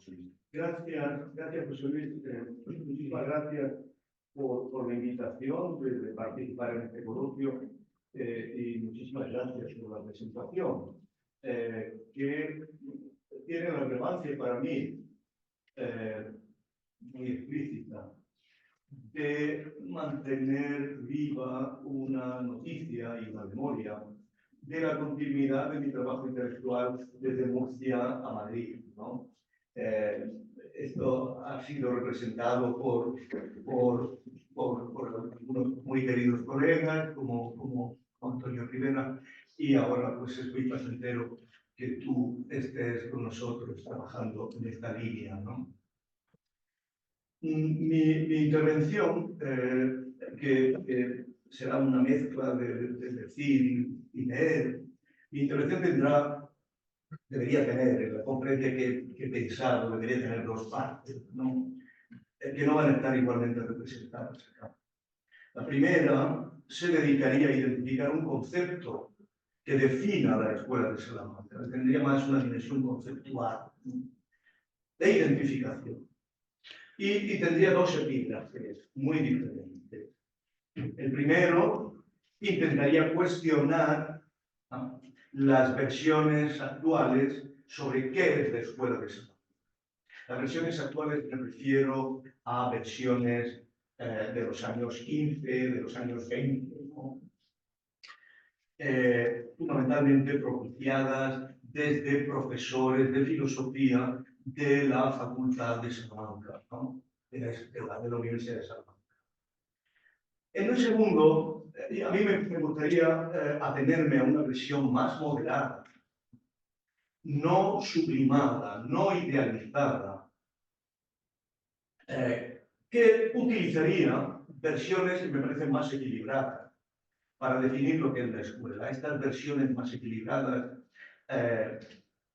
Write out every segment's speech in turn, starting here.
José Luis. Gracias, José Luis. Muchísimas gracias por la invitación de participar en este coloquio y muchísimas gracias por la presentación, que tiene la relevancia para mí muy explícita de mantener viva una noticia y una memoria de la continuidad de mi trabajo intelectual desde Murcia a Madrid, ¿no? Esto ha sido representado por algunos muy queridos colegas como Antonio Rivera, y ahora pues es muy placentero que tú estés con nosotros trabajando en esta línea, ¿no? Mi intervención, que será una mezcla de decir y leer, mi intervención debería tener, la comprende que pensar, debería tener dos partes, ¿no? Que no van a estar igualmente representadas acá. La primera se dedicaría a identificar un concepto que defina la Escuela de Salamanca, tendría más una dimensión conceptual, ¿no? De identificación. Y tendría dos epígrafes muy diferentes. El primero intentaría cuestionar, ¿no?, las versiones actuales sobre qué es la Escuela de Salamanca. Las versiones actuales me refiero a versiones de los años 15, de los años 20, ¿no? Fundamentalmente propiciadas desde profesores de filosofía de la Facultad de Salamanca, ¿no?, de la Universidad de Salamanca. En un segundo, a mí me gustaría atenerme a una versión más moderada, no sublimada, no idealizada, que utilizaría versiones que me parecen más equilibradas para definir lo que es la escuela. Estas versiones más equilibradas,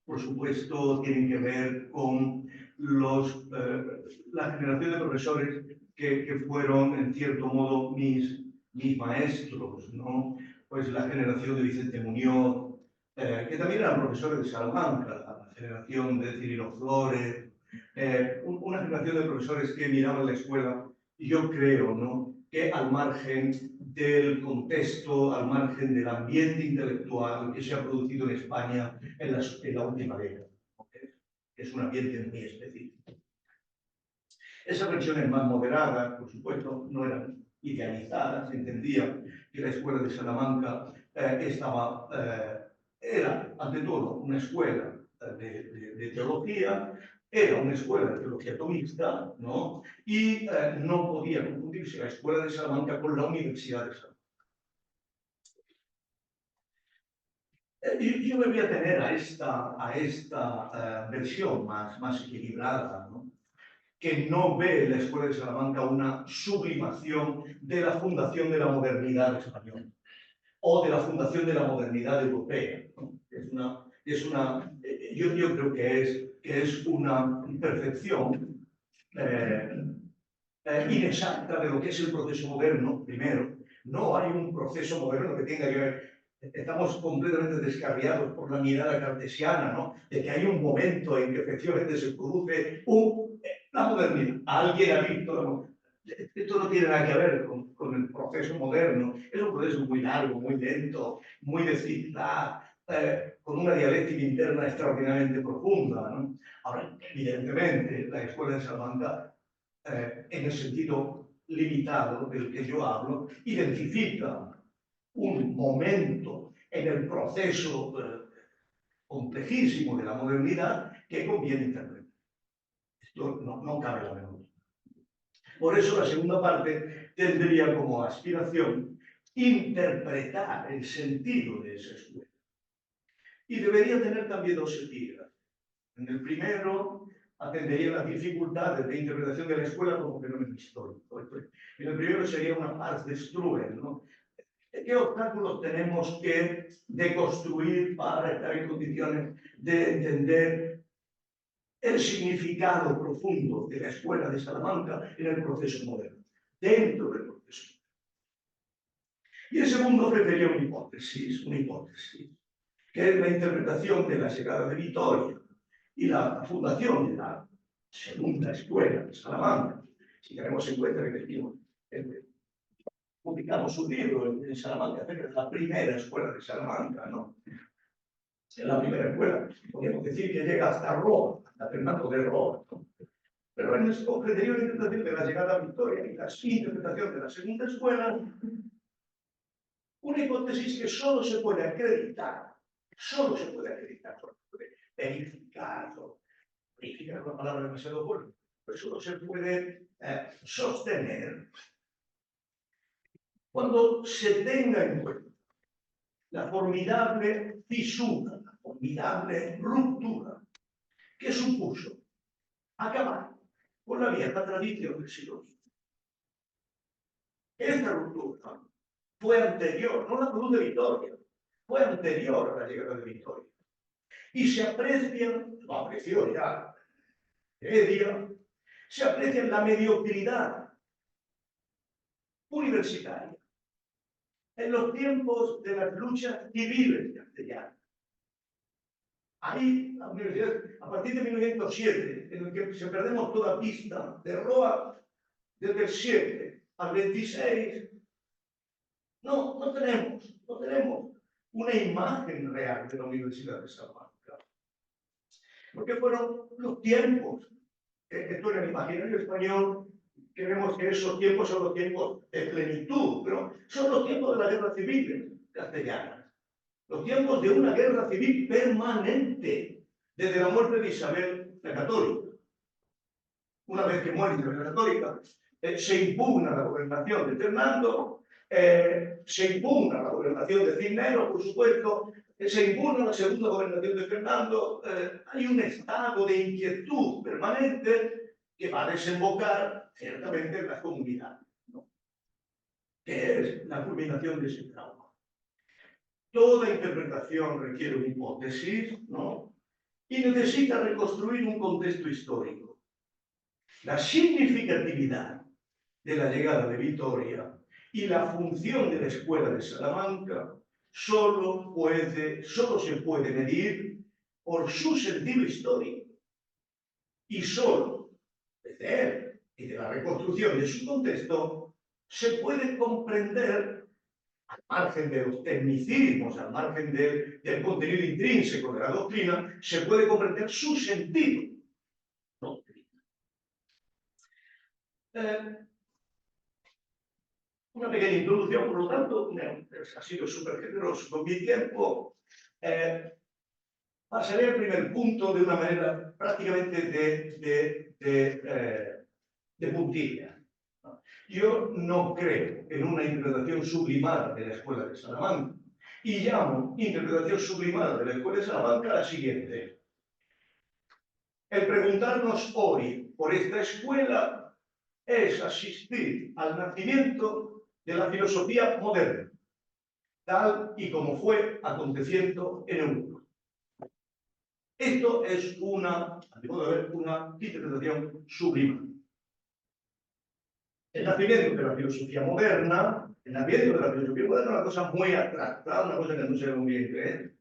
por supuesto, tienen que ver con la generación de profesores que fueron, en cierto modo, mis maestros, ¿no? Pues la generación de Vicente Muñoz, que también eran profesores de Salamanca, la generación de Cirilo Flores, una generación de profesores que miraban la escuela, y yo creo, ¿no?, que al margen del contexto, al margen del ambiente intelectual que se ha producido en España en la última década, que es un ambiente muy específico. Esas versiones más moderadas, por supuesto, no eran idealizadas, se entendía que la Escuela de Salamanca era, ante todo, una escuela de teología, era una escuela de teología tomista, ¿no? Y no podía confundirse la Escuela de Salamanca con la Universidad de Salamanca. Yo me voy a tener a esta versión más equilibrada, ¿no?, que no ve en la Escuela de Salamanca una sublimación de la fundación de la modernidad española o de la fundación de la modernidad europea, ¿no? Yo creo que es una percepción inexacta de lo que es el proceso moderno. Primero, no hay un proceso moderno que tenga que ver. Estamos completamente descarriados por la mirada cartesiana, ¿no?, de que hay un momento en que efectivamente se produce la modernidad. Alguien ha visto. Esto no tiene nada que ver con el proceso moderno. Es un proceso muy largo, muy lento, muy de zigzag, con una dialéctica interna extraordinariamente profunda, ¿no? Ahora, evidentemente, la Escuela de Salamanca, en el sentido limitado del que yo hablo, identifica un momento en el proceso complejísimo de la modernidad que conviene interpretar. Esto no cabe la menor. Por eso la segunda parte tendría como aspiración interpretar el sentido de esa escuela. Y debería tener también dos epígrafes. En el primero atendería las dificultades de interpretación de la escuela como fenómeno histórico. En el primero sería una pars destruens, ¿no? ¿Qué obstáculos tenemos que deconstruir para estar en condiciones de entender el significado profundo de la Escuela de Salamanca en el proceso moderno, dentro del proceso? Y el segundo ofrecería una hipótesis, que es la interpretación de la llegada de Vitoria y la fundación segunda escuela de Salamanca, si tenemos en cuenta que decimos, publicamos un libro en Salamanca acerca de la primera escuela de Salamanca, ¿no? En la primera escuela, podemos decir que llega hasta Roma, hasta Fernando de Roma, ¿no? Pero en esta anterior interpretación de la llegada a Victoria y la interpretación de la segunda escuela, una hipótesis que solo se puede acreditar, verificar, verificar es una palabra demasiado fuerte, pero solo se puede sostener cuando se tenga en cuenta la formidable fisura, la formidable ruptura que supuso acabar con la vieja tradición del siglo XX. Esta ruptura fue anterior, no la produce Vittoria, fue anterior a la llegada de Vittoria. Y se aprecia, lo apreció ya Heredia, se aprecia la mediocridad universitaria en los tiempos de las luchas civiles castellanas. Ahí, la universidad, a partir de 1907, en el que se perdemos toda pista de Roa, desde el 7 al 26, no tenemos una imagen real de la Universidad de Salamanca. Porque fueron los tiempos, esto en el imaginario español, creemos que esos tiempos son los tiempos de plenitud, pero son los tiempos de la guerra civil castellana, los tiempos de una guerra civil permanente, desde la muerte de Isabel la Católica. Una vez que muere Isabel la Católica, se impugna la gobernación de Fernando, se impugna la gobernación de Cisneros, por supuesto, se impugna la segunda gobernación de Fernando. Hay un estado de inquietud permanente que va a desembocar ciertamente en las comunidades, ¿no? Que es la culminación de ese trauma. Toda interpretación requiere una hipótesis, ¿no? Y necesita reconstruir un contexto histórico. La significatividad de la llegada de Vittoria y la función de la Escuela de Salamanca solo se puede medir por su sentido histórico. Y solo desde él y de la reconstrucción de su contexto se puede comprender, al margen de los tecnicismos, al margen del contenido intrínseco de la doctrina, se puede comprender su sentido. Una pequeña introducción, por lo tanto, ha sido súper generoso con mi tiempo. Pasaré al primer punto de una manera prácticamente de puntilla. Yo no creo en una interpretación sublimada de la Escuela de Salamanca y llamo interpretación sublimada de la Escuela de Salamanca la siguiente. El preguntarnos hoy por esta escuela es asistir al nacimiento de la filosofía moderna, tal y como fue aconteciendo en Europa. Esto es a mi modo de ver, una interpretación sublime. El nacimiento de la filosofía moderna, es una cosa muy abstracta, una cosa que no se ve muy bien creer.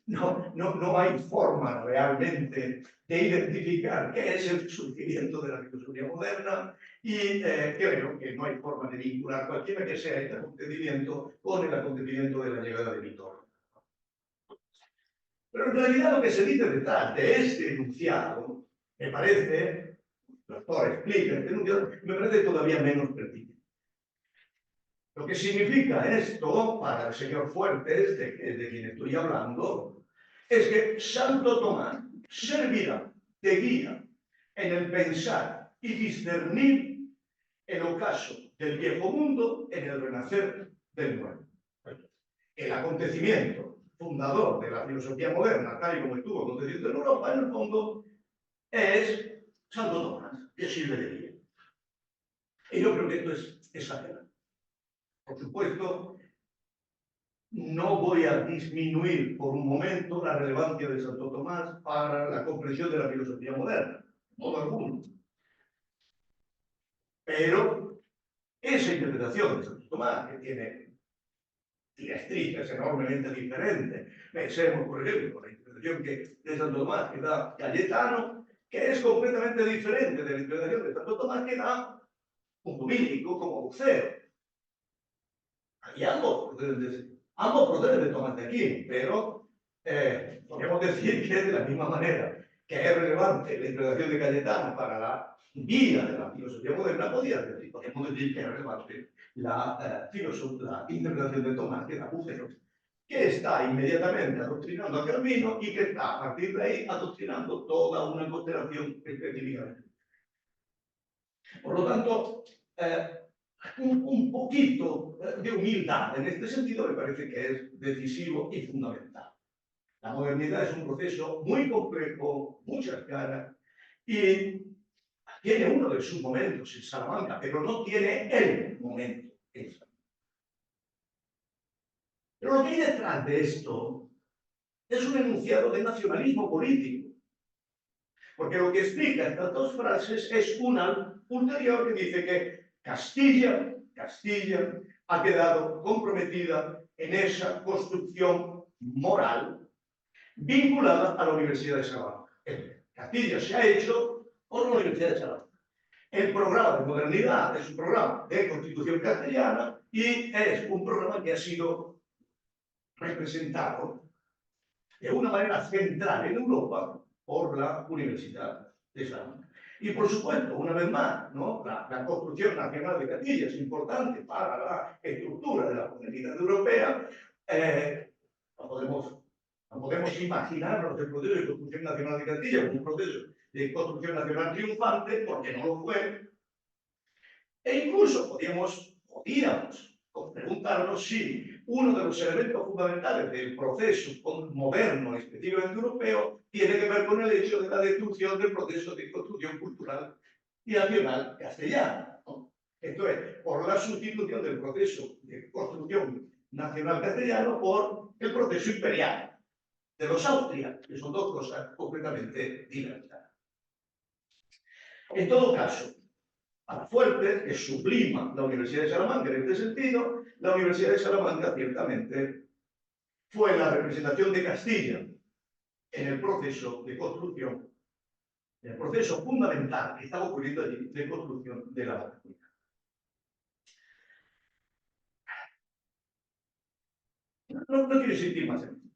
No hay forma realmente de identificar qué es el surgimiento de la filosofía moderna y creo que no hay forma de vincular cualquiera que sea este acontecimiento con el acontecimiento de la llegada de Vittoria. Pero en realidad lo que se dice detrás de este enunciado, me parece, el doctor explica este enunciado, me parece todavía menos pertinente. Lo que significa esto para el señor Fuertes, de quien estoy hablando, es que Santo Tomás servirá de guía en el pensar y discernir el ocaso del viejo mundo en el renacer del nuevo. El acontecimiento fundador de la filosofía moderna, tal y como estuvo aconteciendo en Europa, en el fondo, es Santo Tomás, que sirve de guía. Y yo creo que esto es exagerado. Por supuesto, no voy a disminuir por un momento la relevancia de Santo Tomás para la comprensión de la filosofía moderna, de modo alguno. Pero esa interpretación de Santo Tomás, que tiene directrices enormemente diferentes, pensemos, por ejemplo, la interpretación interpretación de Santo Tomás que da Cayetano, que es completamente diferente de la interpretación de Santo Tomás que da un dominico como vocero. Y ambos proceden de Tomás de Aquino, pero podemos decir que de la misma manera que es relevante la interpretación de Cayetano para la vida de la filosofía moderna, podemos decir que es relevante la interpretación de Tomás que da Bucero, que está inmediatamente adoctrinando a Calvino y que está a partir de ahí adoctrinando toda una constelación específicamente. Por lo tanto, un poquito de humildad en este sentido me parece que es decisivo y fundamental. La modernidad es un proceso muy complejo, muchas caras, y tiene uno de sus momentos en Salamanca, pero no tiene el momento en Salamanca. Pero lo que hay detrás de esto es un enunciado de nacionalismo político, porque lo que explica estas dos frases es una ulterior que dice que Castilla ha quedado comprometida en esa construcción moral vinculada a la Universidad de Salamanca. Castilla se ha hecho por la Universidad de Salamanca. El programa de modernidad es un programa de constitución castellana y es un programa que ha sido representado de una manera central en Europa por la Universidad de Salamanca. Y por supuesto, una vez más, ¿no? la construcción nacional de Castilla es importante para la estructura de la modernidad europea. No podemos imaginarnos el proceso de construcción nacional de Castilla como un proceso de construcción nacional triunfante, porque no lo fue. E incluso podíamos preguntarnos si uno de los elementos fundamentales del proceso moderno, específicamente europeo, tiene que ver con el hecho de la destrucción del proceso de construcción cultural y nacional castellana, ¿no? Esto es, por la sustitución del proceso de construcción nacional castellano por el proceso imperial de los Austria, que son dos cosas completamente diversas. En todo caso, para Fuertes, que sublima la Universidad de Salamanca en este sentido, la Universidad de Salamanca ciertamente fue la representación de Castilla en el proceso de construcción, en el proceso fundamental que estaba ocurriendo allí de construcción de la República. No quiero insistir más en esto.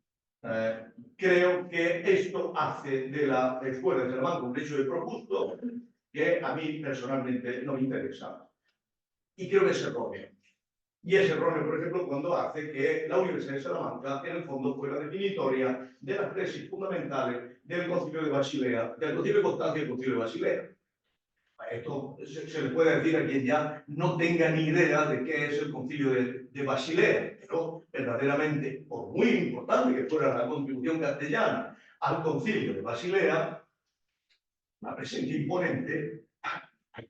Creo que esto hace de la Escuela de Salamanca un hecho de propuesto que a mí personalmente no me interesa. Y creo que es erróneo. Y es erróneo, por ejemplo, cuando hace que la Universidad de Salamanca, en el fondo, fuera definitoria de las tesis fundamentales del Concilio de Basilea, del Concilio de Constancia y del Concilio de Basilea. Esto se le puede decir a quien ya no tenga ni idea de qué es el Concilio de Basilea, pero verdaderamente, por muy importante que fuera la contribución castellana al Concilio de Basilea, la presencia imponente.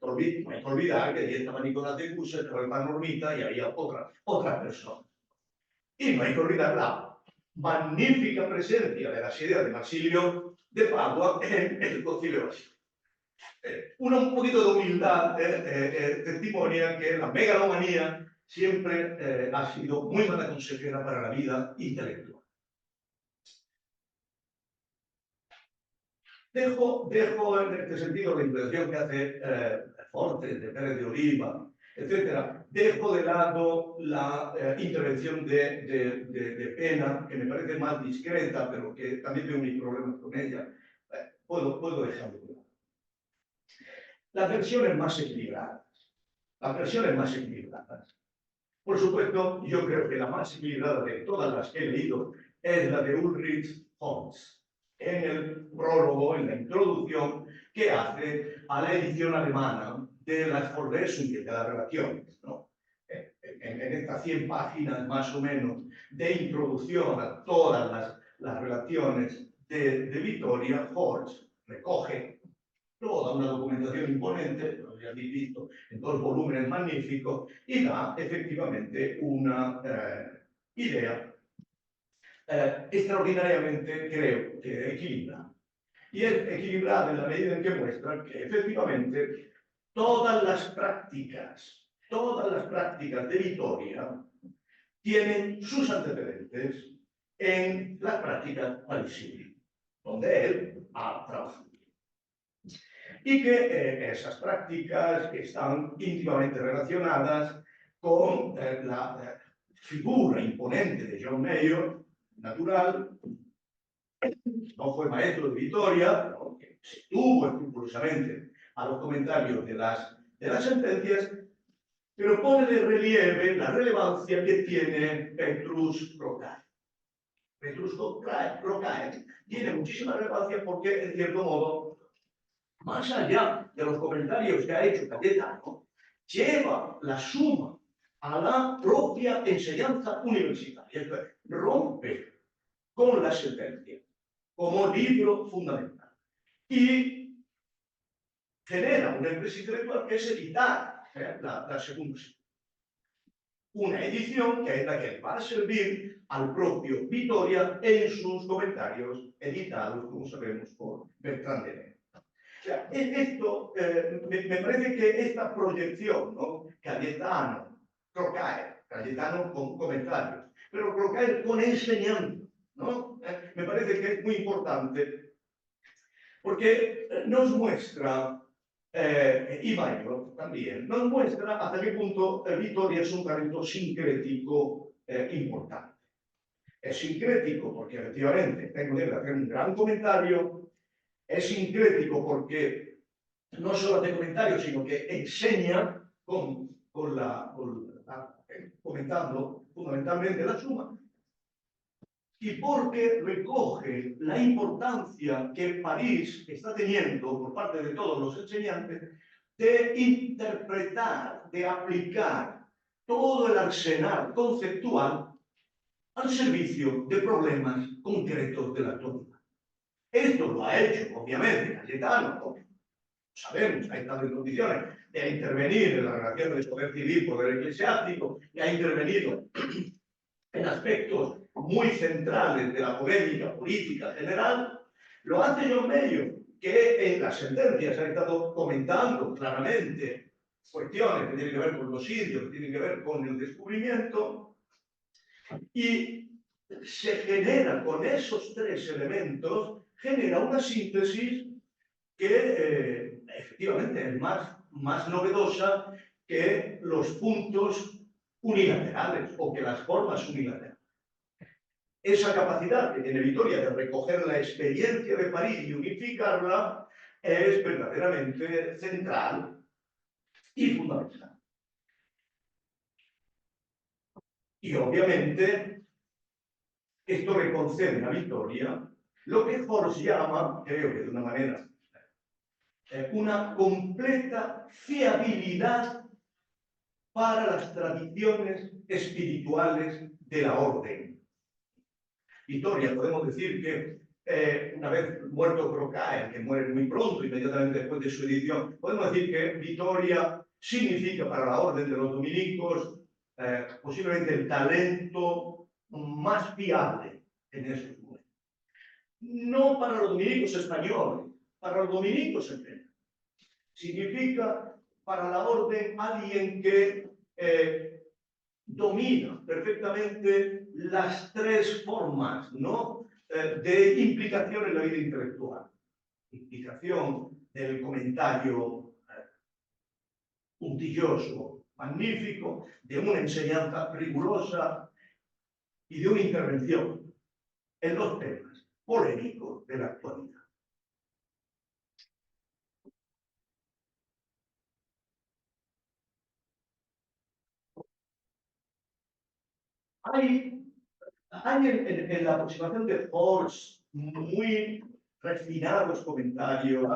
No hay que olvidar que allí estaba Nicolás de Cusa, estaba el Normita y había otras personas. Y no hay que olvidar la magnífica presencia de las ideas de Basilio de Padua en el Concilio de Basilea. Un poquito de humildad testimonia que la megalomanía siempre ha sido muy mala consejera para la vida intelectual. Dejo en este sentido la impresión que hace Fortes, de Pérez de Oliva, etc. Dejo de lado la intervención de Pena, que me parece más discreta, pero que también tengo mis problemas con ella. Puedo dejarlo de lado. Las versiones más equilibradas. Las versiones más equilibradas. Por supuesto, yo creo que la más equilibrada de todas las que he leído es la de Ulrich Holmes, en el prólogo, en la introducción que hace a la edición alemana de las Vorlesungen de las relaciones, ¿no? En estas 100 páginas más o menos de introducción a todas las relaciones de Vitoria, Holmes recoge toda una documentación imponente, lo habéis visto, en 2 volúmenes magníficos, y da efectivamente una idea extraordinariamente, creo, que equilibrada. Y es equilibrada en la medida en que muestra que efectivamente todas las prácticas de Vitoria tienen sus antecedentes en las prácticas parisines. donde él ha trabajado. Y que esas prácticas están íntimamente relacionadas con la figura imponente de John Mayor, natural. No fue maestro de Vitoria, ¿no?, que se tuvo escrupulosamente a los comentarios de las sentencias, pero pone de relieve la relevancia que tiene Petrus Crocae. Petrus Crocae tiene muchísima relevancia porque, en cierto modo, más allá de los comentarios que ha hecho Cayetano, lleva la suma a la propia enseñanza universitaria, es decir, rompe con la sentencia como libro fundamental y genera una empresa intelectual que es editar la segunda edición. Una edición que es la que va a servir al propio Vitoria en sus comentarios editados, como sabemos, por Bertrand de Neve. O sea, esto, me parece que esta proyección, ¿no?, Cayetano, Crocae, Cayetano con comentarios, pero Crocae con enseñanza, ¿no? Me parece que es muy importante porque nos muestra, y Mayor también, nos muestra hasta qué punto Vitoria es un talento sincrético importante. Es sincrético porque efectivamente tengo que hacer un gran comentario, es sincrético porque no solo hace comentarios, sino que enseña comentando fundamentalmente la suma, y porque recoge la importancia que París está teniendo por parte de todos los enseñantes de interpretar, de aplicar todo el arsenal conceptual al servicio de problemas concretos de la actualidad. Esto lo ha hecho, obviamente, Cayetano, como sabemos, ha estado en condiciones de intervenir en las relaciones de poder civil, poder eclesiástico, y ha intervenido en aspectos muy centrales de la polémica política general. Lo hace John Mayor, que en las sentencias ha estado comentando claramente cuestiones que tienen que ver con los indios, que tienen que ver con el descubrimiento, y se genera con esos tres elementos, genera una síntesis que efectivamente es más novedosa que los puntos unilaterales o que las formas unilaterales. Esa capacidad que tiene Vitoria de recoger la experiencia de París y unificarla es verdaderamente central y fundamental. Y obviamente esto le concede a Vitoria lo que Horst llama, creo que de una manera, una completa fiabilidad para las tradiciones espirituales de la orden. Vitoria, podemos decir que una vez muerto Crocae, que muere muy pronto, inmediatamente después de su edición, podemos decir que Vitoria significa para la orden de los dominicos posiblemente el talento más fiable en esos momentos. No para los dominicos españoles, para los dominicos en general. Significa para la orden alguien que domina perfectamente las tres formas, ¿no?, de implicación en la vida intelectual. Implicación del comentario puntilloso, magnífico, de una enseñanza rigurosa y de una intervención en los temas polémicos de la actualidad. Hay en la aproximación de Horst muy refinados comentarios.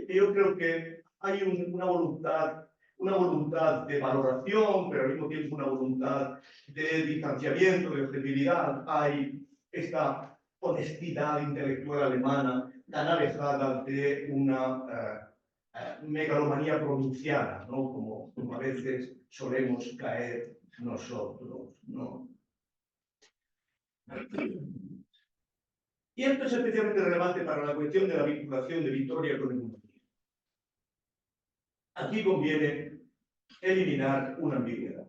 Yo creo que hay una voluntad de valoración, pero al mismo tiempo una voluntad de distanciamiento, de objetividad. Hay esta honestidad intelectual alemana tan alejada de una megalomanía provinciana, ¿no?, como a veces solemos caer nosotros, ¿no? Y esto es especialmente relevante para la cuestión de la vinculación de Vitoria con el humanismo. Aquí conviene eliminar una ambigüedad.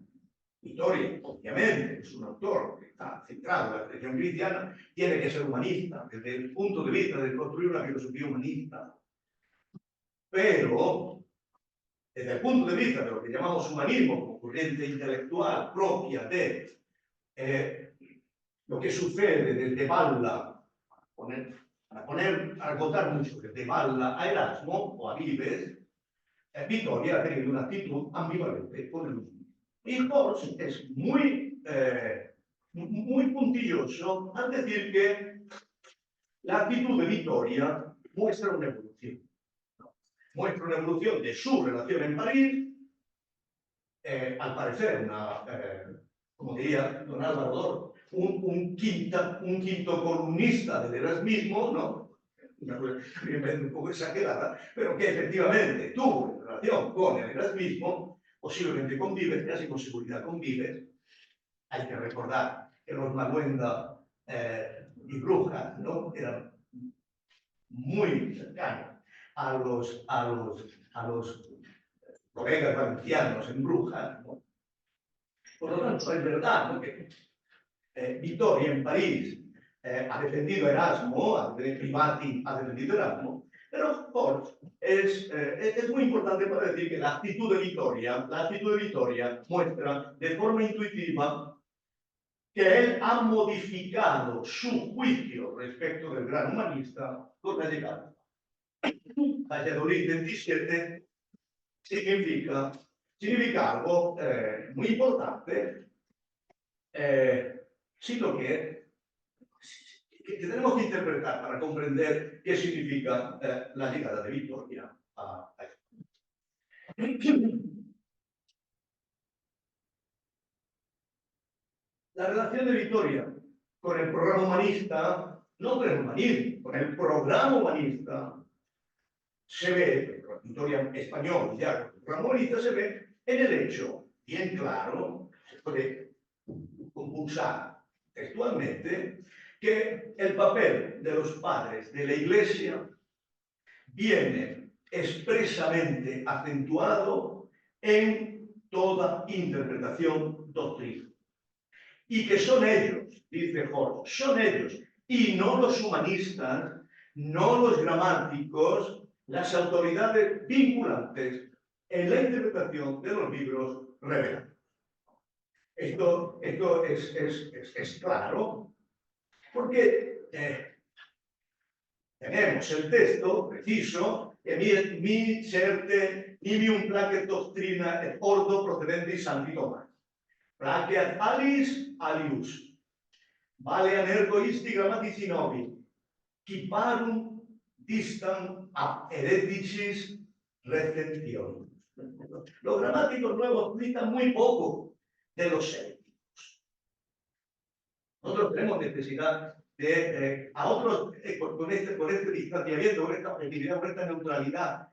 Vittoria, obviamente, es un autor que está centrado en la tradición cristiana, tiene que ser humanista, desde el punto de vista de construir una filosofía humanista. Pero, desde el punto de vista de lo que llamamos humanismo, como corriente intelectual propia de lo que sucede desde Valla, a contar mucho, desde Valla a Erasmo o a Vives, Vittoria ha tenido una actitud ambivalente con el mundo. Y Hobbes es muy puntilloso al decir que la actitud de Vittoria muestra una evolución. Muestra una evolución de su relación en París, al parecer como diría don Álvaro Dor, un quinto columnista del erasmismo, ¿no? Una cosa un poco exagerada, pero que efectivamente tuvo relación con el erasmismo, posiblemente con Vives, casi con seguridad con Vives. Hay que recordar que los Maluenda y Brujas, ¿no?, eran muy cercanos a los colegas valencianos en Brujas, ¿no? Por lo tanto, es verdad, ¿no?, que Vittoria en París ha defendido Erasmo, Privati ha defendido Erasmo, pero Hobbes es muy importante para decir que la actitud de Vittoria muestra de forma intuitiva que él ha modificado su juicio respecto del gran humanista con la llegada. Valladolid 27 significa algo muy importante, sino que tenemos que interpretar para comprender qué significa la llegada de Vittoria a la relación de Vittoria con el programa humanista, no con el humanismo, con el programa humanista, se ve, con Vittoria español, ya con el programa humanista, se ve en el hecho, bien claro, se puede compulsar textualmente, que el papel de los padres de la Iglesia viene expresamente acentuado en toda interpretación doctrina. Y que son ellos, dice Hobbes, son ellos, y no los humanistas, no los gramáticos, las autoridades vinculantes en la interpretación de los libros revelados. Esto es claro, porque tenemos el texto preciso, que mi certe, nimium placet doctrina et ordo procedente Santi Tomás. Placeat alis alius. Valean ergo isti grammatici novi. Quiparum distam ab hereticis recensiones. Los gramáticos nuevos citan muy poco de los heréticos. Nosotros tenemos necesidad de, a otros, con este distanciamiento, con esta objetividad, con esta neutralidad,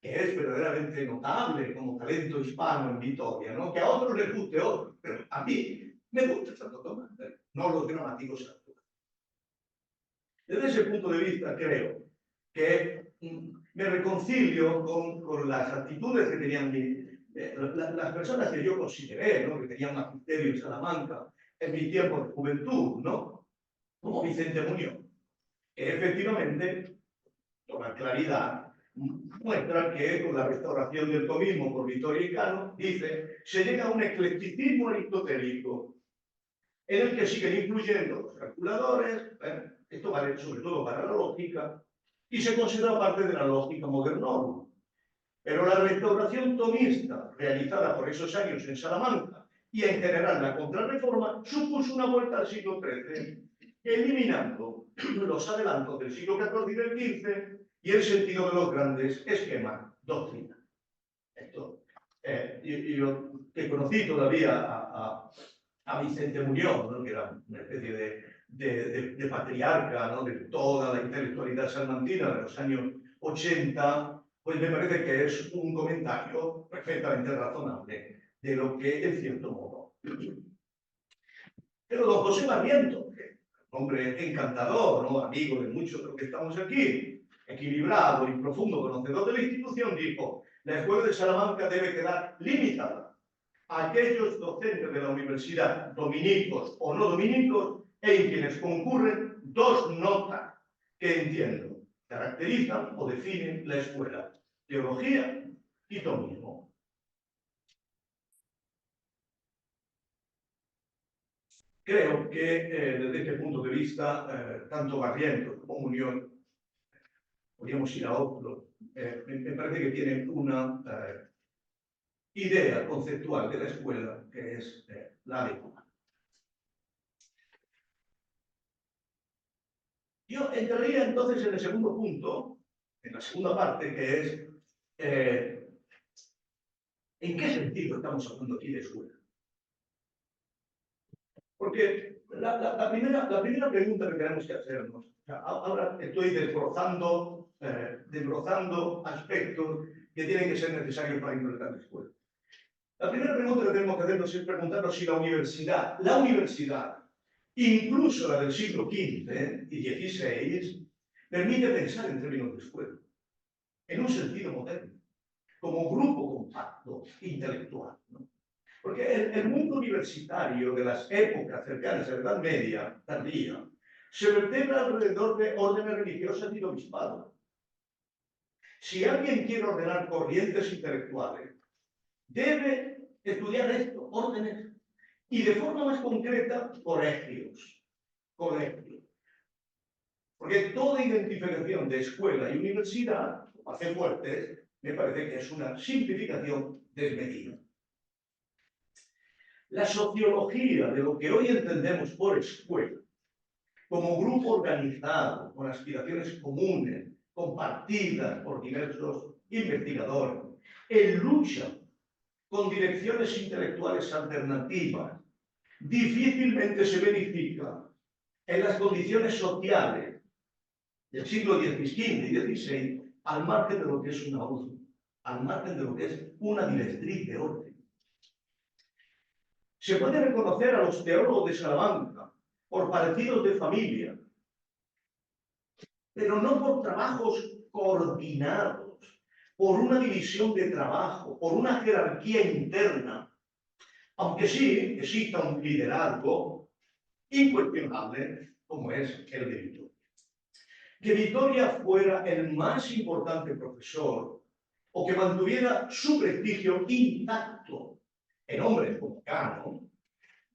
que es verdaderamente notable como talento hispano en Vittoria, ¿no?, que a otros les guste otro, pero a mí me gusta Santo Tomás, no los gramáticos actuales. Desde ese punto de vista, creo que me reconcilio con las actitudes que tenían las personas que yo consideré, ¿no?, que tenían magisterio en Salamanca en mi tiempo de juventud, ¿no?, como Vicente Muñoz, que efectivamente, con la claridad, muestra que con la restauración del tomismo por Vittorio y Cano, dice, se llega a un eclecticismo aristotélico en el que siguen incluyendo los calculadores, esto vale sobre todo para la lógica, y se considera parte de la lógica moderna. Pero la restauración tomista realizada por esos años en Salamanca y en general la contrarreforma supuso una vuelta al siglo XIII, eliminando los adelantos del siglo XIV y del XV y el sentido de los grandes esquemas doctrinales. Esto, yo que conocí todavía a Vicente Muñoz, ¿no?, que era una especie de patriarca, ¿no?, de toda la intelectualidad salmantina de los años 80, pues me parece que es un comentario perfectamente razonable de lo que, en cierto modo. Pero don José Barrientos, hombre encantador, ¿no?, amigo de muchos de los que estamos aquí, equilibrado y profundo conocedor de la institución, dijo: la escuela de Salamanca debe quedar limitada aquellos docentes de la universidad, dominicos o no dominicos, en quienes concurren dos notas que entiendo caracterizan o definen la escuela: teología y tomismo. Creo que desde este punto de vista, tanto Barrientos como Muñoz, podríamos ir a otro, me parece que tienen una idea conceptual de la escuela que es la adecuada. Yo entraría entonces en el segundo punto, en la segunda parte, que es ¿en qué sentido estamos hablando aquí de escuela? Porque la primera pregunta que tenemos que hacernos, o sea, ahora estoy desbrozando aspectos que tienen que ser necesarios para implementar la escuela. La primera pregunta que tenemos que hacernos es preguntarnos si la universidad, incluso la del siglo XV y XVI, permite pensar en términos de escuela, en un sentido moderno, como grupo compacto intelectual, ¿no? Porque el mundo universitario de las épocas cercanas a la Edad Media, tardía, se vertebra alrededor de órdenes religiosas y de obispado. Si alguien quiere ordenar corrientes intelectuales, debe estudiar esto, órdenes, y de forma más concreta, colegios. Porque toda identificación de escuela y universidad, hace fuertes, me parece que es una simplificación desmedida. La sociología de lo que hoy entendemos por escuela, como grupo organizado, con aspiraciones comunes, compartidas por diversos investigadores, en lucha con direcciones intelectuales alternativas, difícilmente se verifica en las condiciones sociales del siglo XV y XVI, al margen de lo que es una orden, al margen de lo que es una directriz de orden. Se puede reconocer a los teólogos de Salamanca por parecidos de familia, pero no por trabajos coordinados, por una división de trabajo, por una jerarquía interna, aunque sí exista un liderazgo incuestionable como es el de Vitoria. Que Vitoria fuera el más importante profesor o que mantuviera su prestigio intacto en hombres como Cano,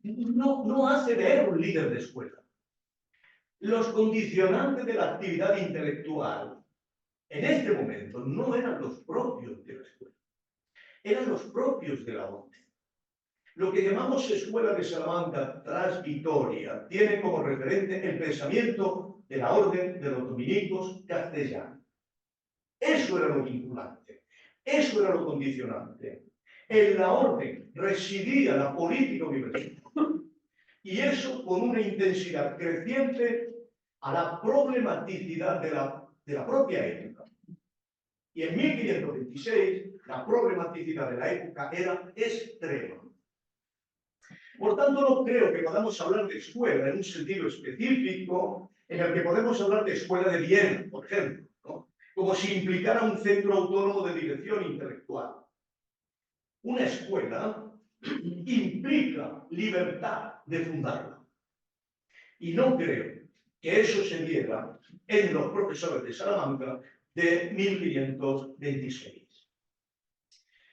no hace de él un líder de escuela. Los condicionantes de la actividad intelectual en este momento no eran los propios de la escuela, eran los propios de la orden. Lo que llamamos Escuela de Salamanca tras Vitoria tiene como referente el pensamiento de la orden de los dominicos castellanos. Eso era lo vinculante, eso era lo condicionante. En la orden residía la política universal y eso con una intensidad creciente a la problematicidad de la propia época. Y en 1526 la problematicidad de la época era extrema. Por tanto, no creo que podamos hablar de escuela en un sentido específico en el que podemos hablar de escuela de Viena, por ejemplo, ¿no? Como si implicara un centro autónomo de dirección intelectual. Una escuela implica libertad de fundarla. Y no creo que eso se diera en los profesores de Salamanca de 1526.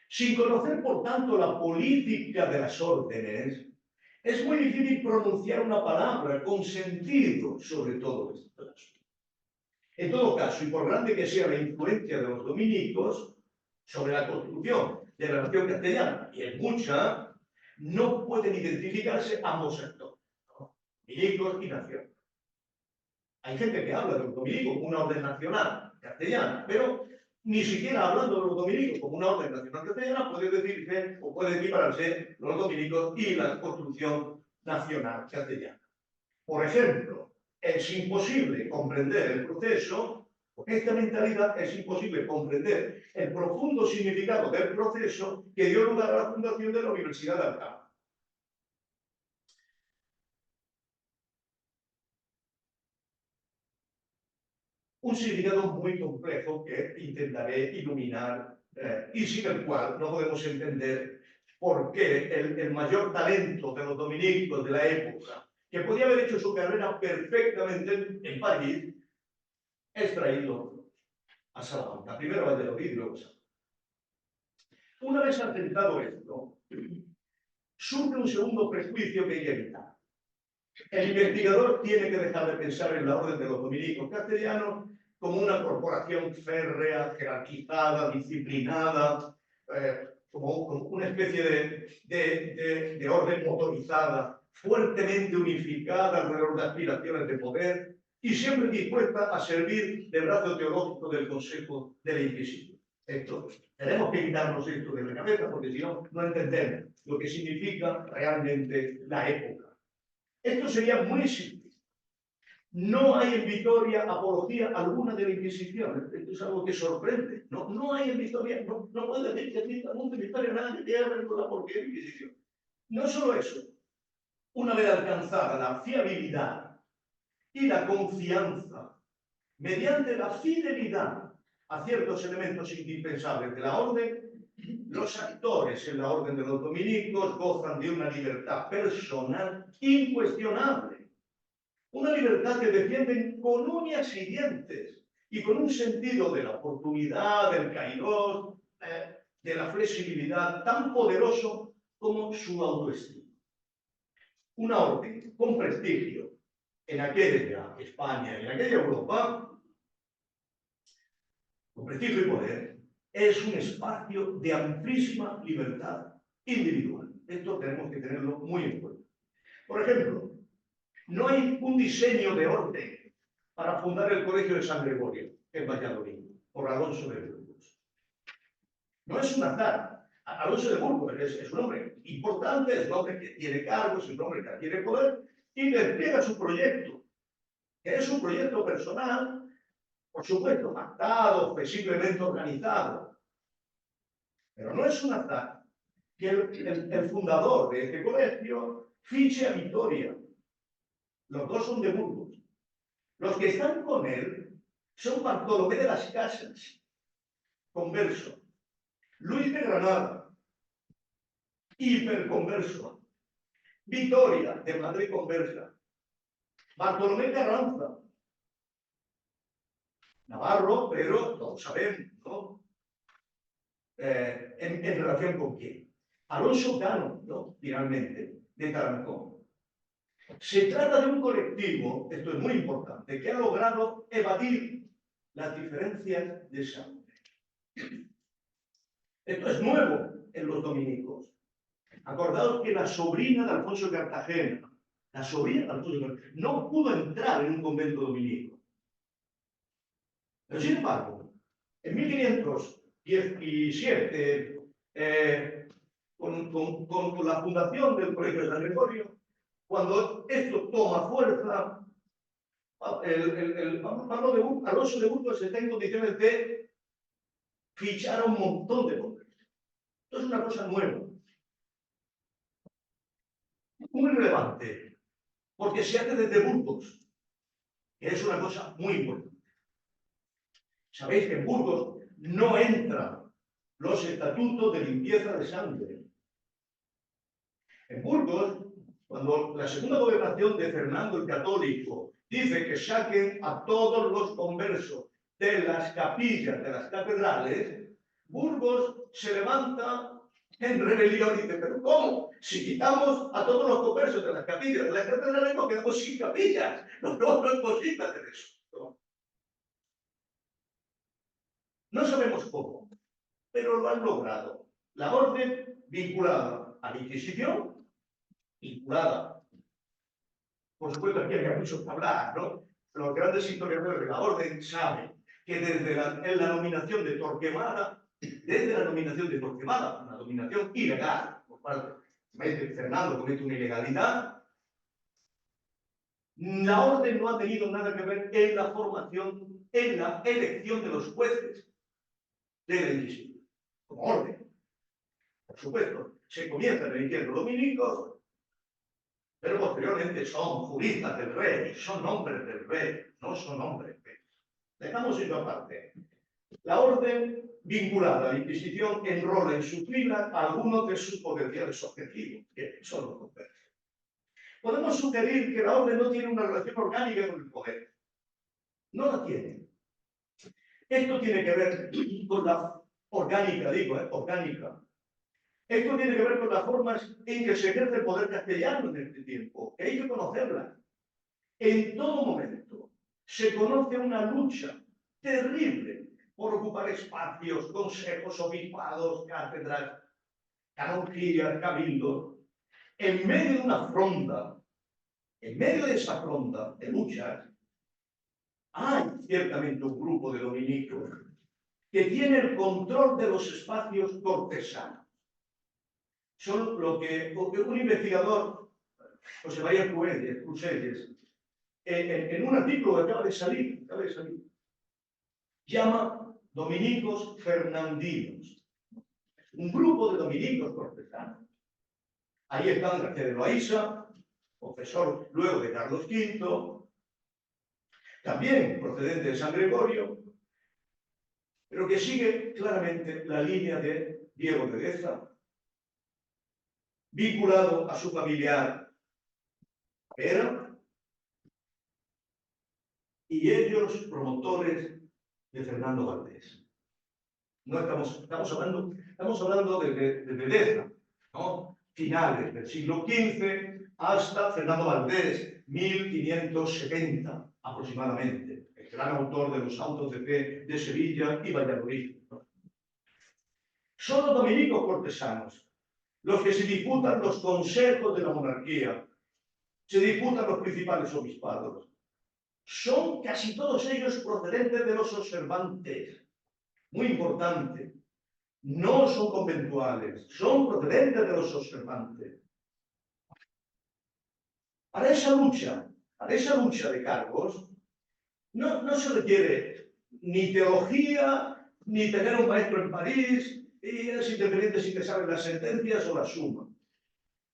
Sin conocer, por tanto, la política de las órdenes, es muy difícil pronunciar una palabra con sentido sobre todo esto. En todo caso, y por grande que sea la influencia de los dominicos sobre la construcción de la nación castellana, y es mucha, no pueden identificarse ambos sectores, ¿no? Dominicos y nación. Hay gente que habla de los dominicos como una orden nacional castellana, pero ni siquiera hablando de los dominicos como una orden nacional castellana puede decirse o puede equipararse los dominicos y la construcción nacional castellana. Por ejemplo, es imposible comprender el proceso, con esta mentalidad es imposible comprender el profundo significado del proceso que dio lugar a la fundación de la Universidad de Alcalá. Un significado muy complejo que intentaré iluminar y sin el cual no podemos entender porque el mayor talento de los dominicos de la época, que podía haber hecho su carrera perfectamente en París, es traído a Salamanca. Primero a Valladolid y luego a Salamanca. Una vez atentado esto, surge un segundo prejuicio que hay que evitar. El investigador tiene que dejar de pensar en la orden de los dominicos castellanos como una corporación férrea, jerarquizada, disciplinada, como una especie de orden motorizada, fuertemente unificada alrededor de aspiraciones de poder y siempre dispuesta a servir de brazo teológico del Consejo de la Inquisición. Esto, tenemos que quitarnos esto de la cabeza porque si no, no entendemos lo que significa realmente la época. Esto sería muy simple. No hay en Vitoria apología alguna de la Inquisición. Esto es algo que sorprende. No hay en Vitoria, no puede decir que exista mucho en Vitoria nada que tenga que ver con la apología de la Inquisición. No solo eso, una vez alcanzada la fiabilidad y la confianza, mediante la fidelidad a ciertos elementos indispensables de la orden, los actores en la orden de los dominicos gozan de una libertad personal incuestionable. Una libertad que defienden con uñas y dientes y con un sentido de la oportunidad, del kairos, de la flexibilidad tan poderoso como su autoestima. Una orden con prestigio en aquella España, en aquella Europa, con prestigio y poder, es un espacio de amplísima libertad individual. Esto tenemos que tenerlo muy en cuenta. Por ejemplo, no hay un diseño de orden para fundar el Colegio de San Gregorio en Valladolid, por Alonso de Burgos. No es un azar. Alonso de Burgos es un hombre importante, es un hombre que tiene cargos, es un hombre que tiene poder y despliega su proyecto, que es un proyecto personal, por supuesto, pactado, flexiblemente organizado. Pero no es un azar que el fundador de este colegio fiche a Vitoria. Los dos son de Burgos. Los que están con él son Bartolomé de las Casas, converso, Luis de Granada, hiperconverso, Vitoria, de madre conversa, Bartolomé Carranza, Navarro, pero todos sabemos, ¿no? En relación con quién. Alonso Cano, ¿no? Finalmente, de Tarancón. Se trata de un colectivo, esto es muy importante, que ha logrado evadir las diferencias de sangre. Esto es nuevo en los dominicos. Acordaos que la sobrina de Alfonso de Cartagena, no pudo entrar en un convento dominico. Pero sin embargo, en 1517, con la fundación del Colegio de San Gregorio, cuando esto toma fuerza, Alonso de Burgos está en condiciones de fichar a un montón de hombres. Esto es una cosa nueva, muy relevante, porque se hace desde Burgos, que es una cosa muy importante. Sabéis que en Burgos no entran los estatutos de limpieza de sangre. En Burgos, cuando la segunda gobernación de Fernando el Católico dice que saquen a todos los conversos de las capillas de las catedrales, Burgos se levanta en rebelión y dice, ¿pero cómo? Si quitamos a todos los conversos de las capillas de las catedrales, nos quedamos sin capillas. No es posible hacer eso. No sabemos cómo, pero lo han logrado. La orden vinculada a la Inquisición, vinculada, por supuesto, aquí había mucho que hablar, ¿no? Los grandes historiadores de la orden saben que desde la nominación de Torquemada, una dominación ilegal, por parte de Fernando comete una ilegalidad, la orden no ha tenido nada que ver en la formación, en la elección de los jueces de la Inquisición, como orden. Por supuesto, se comienzan eligiendo dominicos, pero posteriormente son juristas del rey, son hombres del rey, no son hombres. Dejamos eso aparte. La orden vinculada a la Inquisición enrola en su fila algunos de sus potenciales objetivos, que son los conversos. Podemos sugerir que la orden no tiene una relación orgánica con el poder. No la tiene. Esto tiene que ver con la orgánica, orgánica. Esto tiene que ver con las formas en que se ejerce el poder castellano en este tiempo. Hay que conocerla. En todo momento se conoce una lucha terrible por ocupar espacios, consejos, obispados, cátedras, canonjías, cabildos, en medio de una fronda, en medio de esa fronda de luchas, hay ciertamente un grupo de dominicos que tiene el control de los espacios cortesanos. Son lo que un investigador, José María Crucelles, en un artículo que acaba de salir, llama dominicos fernandinos. Un grupo de dominicos cortesanos. Ahí están García de Loaysa, profesor luego de Carlos V, también procedente de San Gregorio, pero que sigue claramente la línea de Diego de Deza, vinculado a su familiar Pera, y ellos promotores de Fernando Valdés. No estamos hablando de Deza, ¿no? Finales del siglo XV hasta Fernando Valdés, 1570 aproximadamente, el gran autor de los autos de fe de Sevilla y Valladolid. Son los dominicos cortesanos los que se disputan los consejos de la monarquía, se disputan los principales obispados. Son casi todos ellos procedentes de los observantes. Muy importante. No son conventuales, son procedentes de los observantes. Para esa lucha de cargos, no se requiere ni teología, ni tener un maestro en París, y es indiferente si te saben las sentencias o las sumas.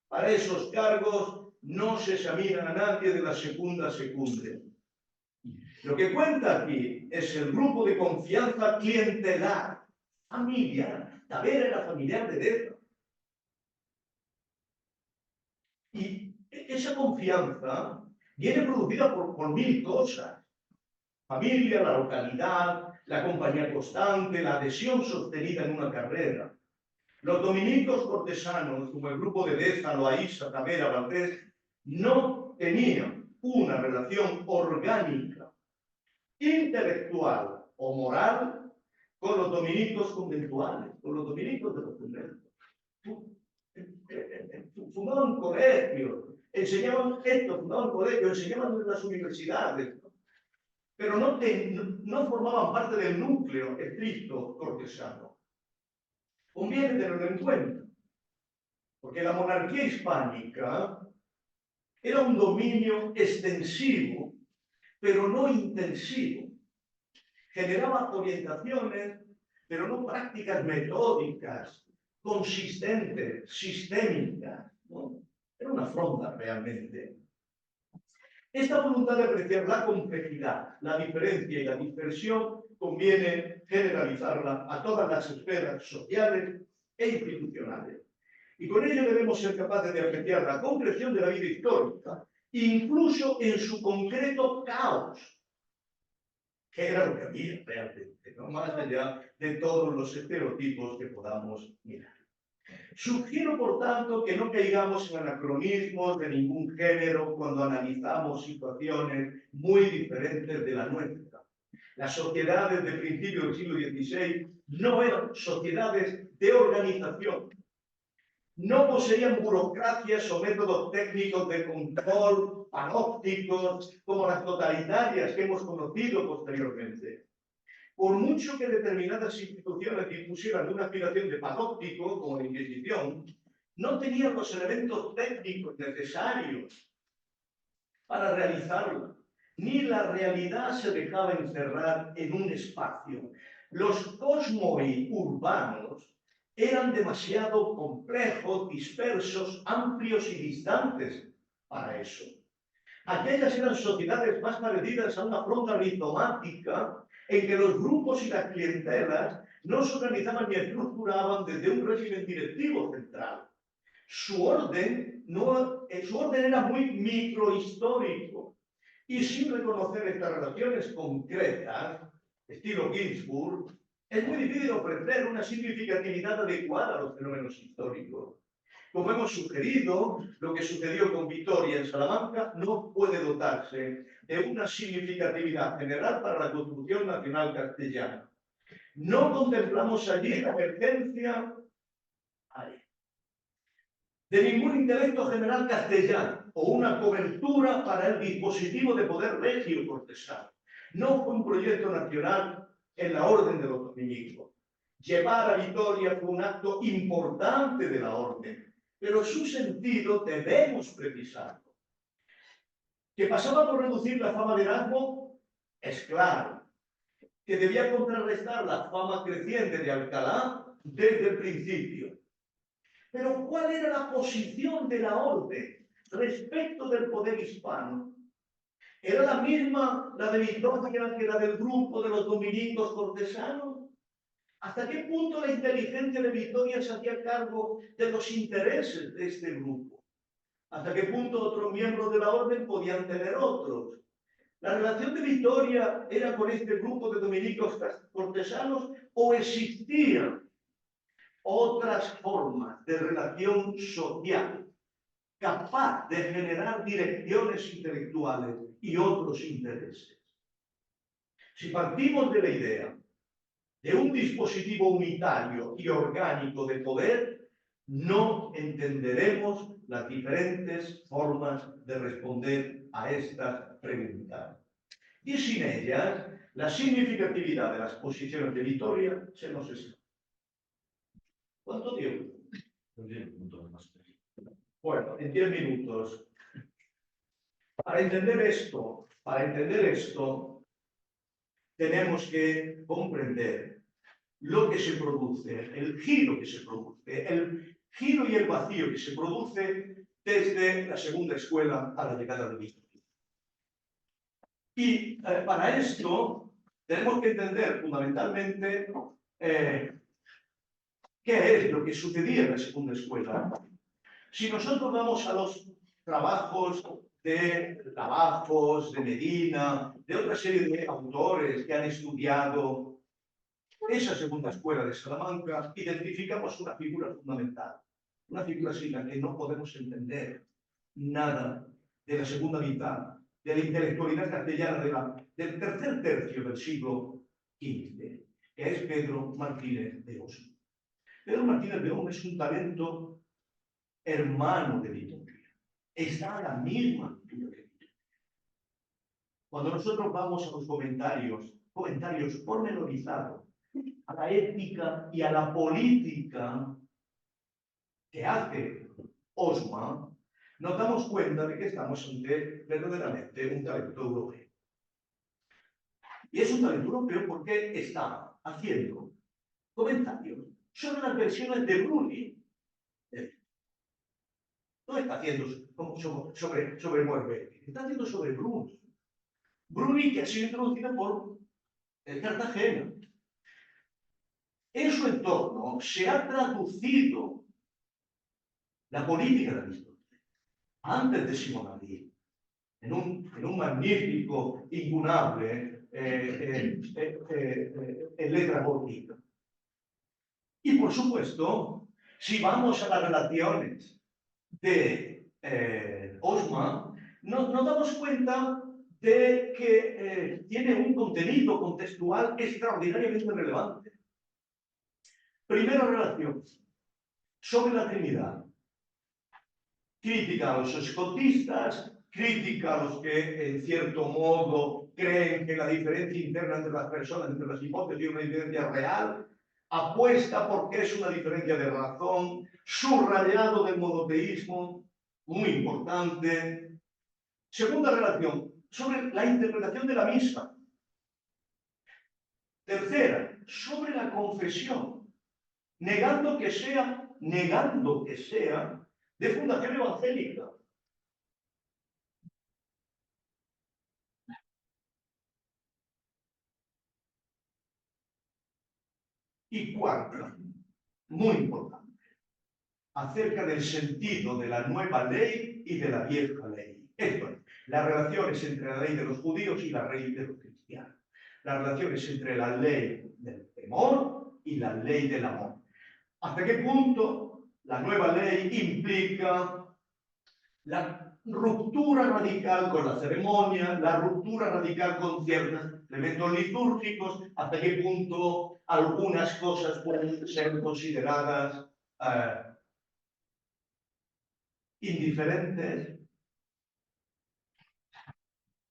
Para esos cargos no se examina a nadie de la secunda a secunde. Lo que cuenta aquí es el grupo de confianza clientelar, familiar. Tavera era familiar de Deza. Y esa confianza viene producida por mil cosas. Familia, la localidad, la compañía constante, la adhesión sostenida en una carrera. Los dominicos cortesanos, como el grupo de Deza, Loaysa, Tavera, Valdés, no tenían una relación orgánica, intelectual o moral con los dominicos conventuales, con los dominicos de los conventos. Fundaban colegios, enseñaban enseñaban en las universidades, pero no formaban parte del núcleo estricto cortesano. Conviene tenerlo en cuenta, porque la monarquía hispánica era un dominio extensivo, pero no intensivo. Generaba orientaciones, pero no prácticas metódicas, consistentes, sistémicas, ¿no? Era una fronda realmente. Esta voluntad de apreciar la complejidad, la diferencia y la dispersión conviene generalizarla a todas las esferas sociales e institucionales. Y con ello debemos ser capaces de apreciar la concreción de la vida histórica, incluso en su concreto caos, que era lo que había realmente, ¿no? Más allá de todos los estereotipos que podamos mirar. Sugiero, por tanto, que no caigamos en anacronismos de ningún género cuando analizamos situaciones muy diferentes de la nuestra. Las sociedades de principios del siglo XVI no eran sociedades de organización. No poseían burocracias o métodos técnicos de control panópticos como las totalitarias que hemos conocido posteriormente. Por mucho que determinadas instituciones dispusieran de una aspiración de panóptico, como la Inquisición, no tenían los elementos técnicos necesarios para realizarla, ni la realidad se dejaba encerrar en un espacio. Los cosmoi urbanos eran demasiado complejos, dispersos, amplios y distantes para eso. Aquellas eran sociedades más parecidas a una fronda rizomática en que los grupos y las clientelas no se organizaban ni estructuraban desde un régimen directivo central. Su orden era muy microhistórico y sin reconocer estas relaciones concretas, estilo Ginsburg, es muy difícil ofrecer una significatividad adecuada a los fenómenos históricos. Como hemos sugerido, lo que sucedió con Vitoria en Salamanca no puede dotarse de una significatividad general para la construcción nacional castellana. No contemplamos allí la emergencia de ningún intelecto general castellano o una cobertura para el dispositivo de poder regio cortesano. No fue un proyecto nacional en la orden de los dominicos. Llevar a Vitoria fue un acto importante de la orden, pero su sentido debemos precisarlo. Que pasaba por reducir la fama de Erasmo, es claro. Que debía contrarrestar la fama creciente de Alcalá desde el principio. Pero ¿cuál era la posición de la orden respecto del poder hispano? ¿Era la misma la de Vitoria que la del grupo de los dominicos cortesanos? ¿Hasta qué punto la inteligencia de Vitoria se hacía cargo de los intereses de este grupo? ¿Hasta qué punto otros miembros de la orden podían tener otros? ¿La relación de Vitoria era con este grupo de dominicos cortesanos o existían otras formas de relación social capaz de generar direcciones intelectuales y otros intereses? Si partimos de la idea de un dispositivo unitario y orgánico de poder, no entenderemos las diferentes formas de responder a estas preguntas. Y sin ellas, la significatividad de las posiciones de Vitoria se nos escapa. ¿Cuánto tiempo? 10 minutos más. Bueno, en 10 minutos. Para entender esto, tenemos que comprender lo que se produce, el giro que se produce, el giro y el vacío que se produce desde la segunda escuela a la llegada de Vitoria. Y para esto tenemos que entender fundamentalmente qué es lo que sucedía en la segunda escuela. Si nosotros vamos a los trabajos de Medina, de otra serie de autores que han estudiado esa segunda escuela de Salamanca, identificamos una figura fundamental, una figura sin la que no podemos entender nada de la segunda mitad, de la intelectualidad castellana del tercer tercio del siglo XV, que es Pedro Martínez de Osma. Pedro Martínez de Osma es un talento hermano de Vitoria, está a la misma altura que Vitoria. Cuando nosotros vamos a los comentarios pormenorizados a la ética y a la política que hace Osma, nos damos cuenta de que estamos ante verdaderamente un talento europeo. Y es un talento europeo porque está haciendo comentarios sobre las versiones de Bruni. No está haciendo sobre Moerbeke, está haciendo sobre Bruni. Bruni, que ha sido introducido por Cartagena. En su entorno se ha traducido la política de Aristóteles, antes de Simonaldí, en un magnífico, incunable en letra gótica. Y por supuesto, si vamos a las relaciones de Osma, nos damos cuenta de que tiene un contenido contextual extraordinariamente relevante. Primera relación, sobre la Trinidad. Crítica a los escotistas, crítica a los que, en cierto modo, creen que la diferencia interna entre las personas, entre las hipótesis, es una diferencia real, apuesta porque es una diferencia de razón, subrayado del monoteísmo, muy importante. Segunda relación, sobre la interpretación de la misa. Tercera, sobre la confesión, negando que sea de fundación evangélica. Y cuarta, muy importante, acerca del sentido de la nueva ley y de la vieja ley. Esto es, las relaciones entre la ley de los judíos y la ley de los cristianos. Las relaciones entre la ley del temor y la ley del amor. ¿Hasta qué punto la nueva ley implica la ruptura radical con la ceremonia, la ruptura radical con ciertos elementos litúrgicos? ¿Hasta qué punto algunas cosas pueden ser consideradas indiferentes?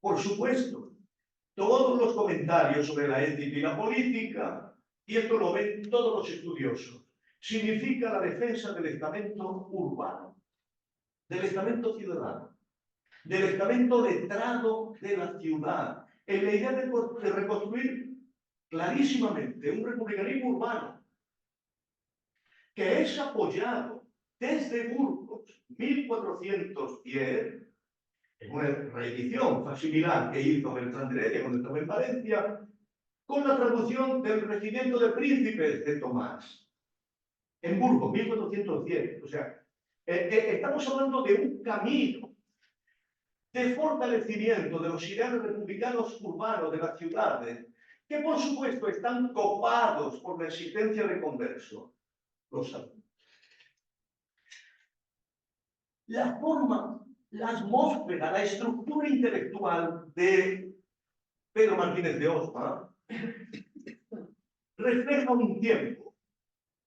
Por supuesto, todos los comentarios sobre la ética y la política, y esto lo ven todos los estudiosos, significa la defensa del estamento urbano, del estamento ciudadano, del estamento letrado de la ciudad, en la idea de reconstruir clarísimamente un republicanismo urbano que es apoyado desde Burgos 1410 en una reedición facsimilar que hizo Beltrán de Heredia cuando estaba en Valencia, con la traducción del Regimiento de Príncipes de Tomás, en Burgos, 1410. O sea, estamos hablando de un camino de fortalecimiento de los ideales republicanos urbanos de las ciudades, que por supuesto están copados por la existencia de conversos. Lo saben. La forma, la atmósfera, la estructura intelectual de Pedro Martínez de Osma refleja un tiempo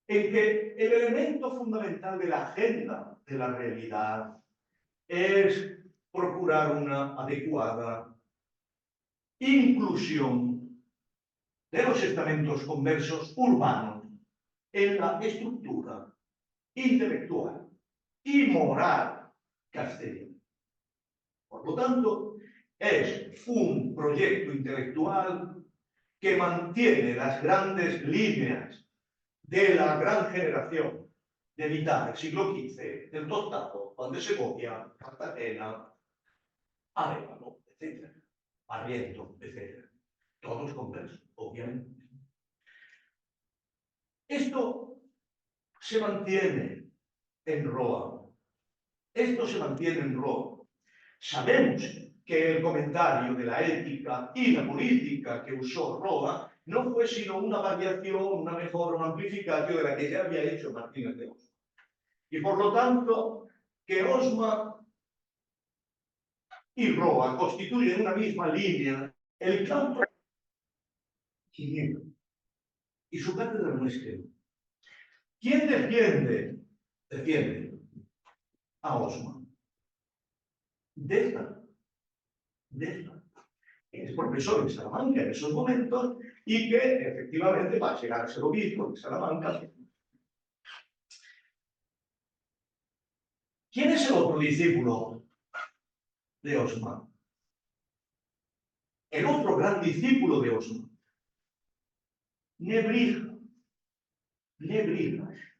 en que el elemento fundamental de la agenda de la realidad es procurar una adecuada inclusión de los estamentos conversos urbanos en la estructura intelectual y moral castellana. Por lo tanto, es un proyecto intelectual que mantiene las grandes líneas de la gran generación de mitad del siglo XV, del Tostado, Juan de Segovia, Cartagena, Arévalo, etc. Arriento, etc. Todos conversos, obviamente. Esto se mantiene en Roa. Esto se mantiene en Roa. Sabemos que el comentario de la ética y la política que usó Roa no fue sino una variación, una mejora, un amplificatio de la que ya había hecho Martínez de Osma. Y por lo tanto, que Osma y Roa constituyen una misma línea, el campo y su cátedra no es que. ¿Quién defiende a Osma? Deza, es profesor de Salamanca en esos momentos y que efectivamente va a llegar a ser obispo de Salamanca. ¿Quién es el otro discípulo de Osma? El otro gran discípulo de Osma. Nebrija.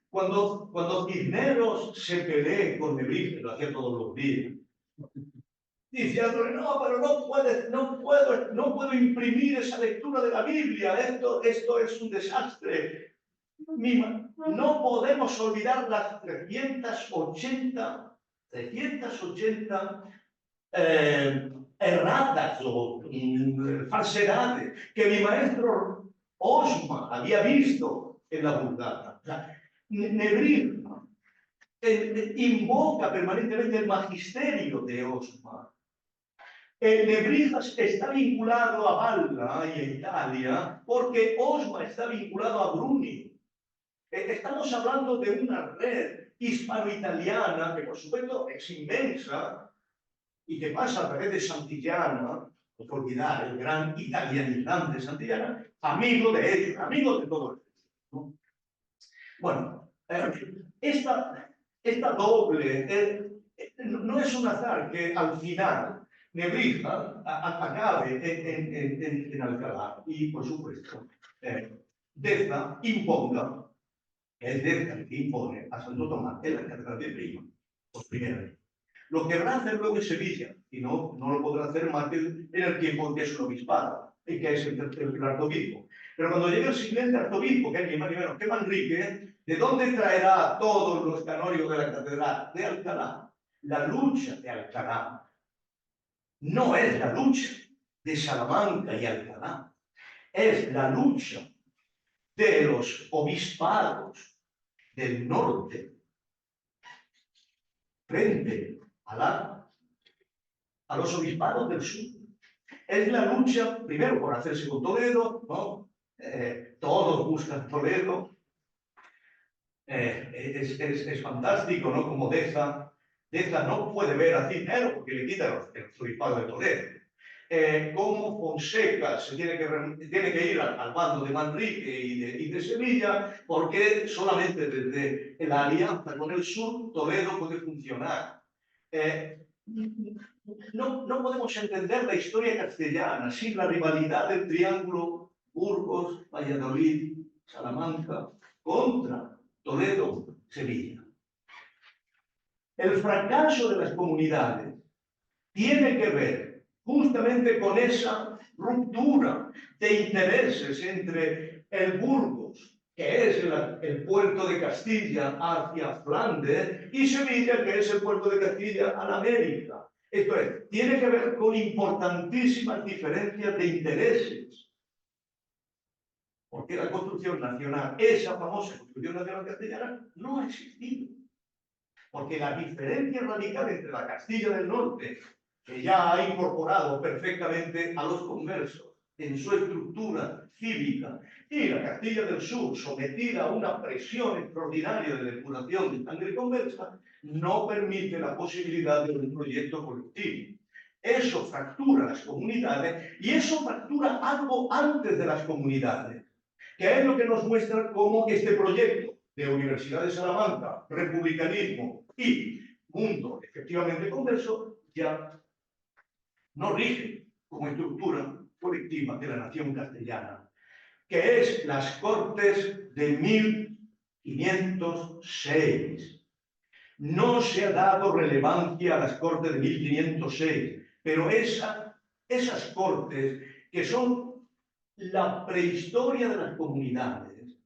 Cuando Cisneros se pelee con Nebrija, lo hacía todos los días, diciéndole, no, pero no puedo imprimir esa lectura de la Biblia, esto es un desastre. No podemos olvidar las 380 erratas o falsedades que mi maestro Osma había visto en la Vulgata. O sea, Nebrija invoca permanentemente el magisterio de Osma. Nebrijas está vinculado a Valla y a Italia porque Osma está vinculado a Bruni. Estamos hablando de una red hispano-italiana que por supuesto es inmensa y que pasa a través de Santillana, no hay que olvidar el gran italianizante de Santillana, amigo de ellos, amigo de todo esto, ¿no? Bueno, esta doble, no es un azar que al final Nebrija acabe en Alcalá y, por supuesto, Deza imponga, es Deza el que impone a Santo Tomás en la catedral de Prima, por primera vez. Lo querrá hacer luego en Sevilla, y no lo podrá hacer más que en el tiempo en que es un obispado. y que es el arzobispo. Pero cuando llegue el siguiente arzobispo, que es ni más ni menos que Manrique, ¿de dónde traerá a todos los canónigos de la catedral? De Alcalá. La lucha de Alcalá no es la lucha de Salamanca y Alcalá, es la lucha de los obispados del norte frente a los obispados del sur. Es la lucha, primero, por hacerse con Toledo, ¿no? Todos buscan Toledo. Es fantástico, ¿no? Como Deza no puede ver a Cisneros porque le quita el obispado de Toledo. Cómo Fonseca se tiene que ir al bando de Manrique y de Sevilla, porque solamente desde la alianza con el sur Toledo puede funcionar. No podemos entender la historia castellana sin la rivalidad del triángulo Burgos, Valladolid, Salamanca contra Toledo, Sevilla. El fracaso de las comunidades tiene que ver justamente con esa ruptura de intereses entre el Burgos, que es el puerto de Castilla hacia Flandes, y Sevilla, que es el puerto de Castilla a la América. Esto es, tiene que ver con importantísimas diferencias de intereses. Porque la construcción nacional, esa famosa construcción nacional castellana, no ha existido. Porque la diferencia radical entre la Castilla del Norte, que ya ha incorporado perfectamente a los conversos en su estructura cívica, y la Castilla del Sur, sometida a una presión extraordinaria de depuración de sangre conversa, no permite la posibilidad de un proyecto colectivo. Eso fractura las comunidades y eso fractura algo antes de las comunidades, que es lo que nos muestra cómo este proyecto de Universidad de Salamanca, republicanismo y mundo efectivamente converso, ya no rige como estructura colectiva de la nación castellana, que es las Cortes de 1506. No se ha dado relevancia a las Cortes de 1506, pero esas Cortes, que son la prehistoria de las comunidades,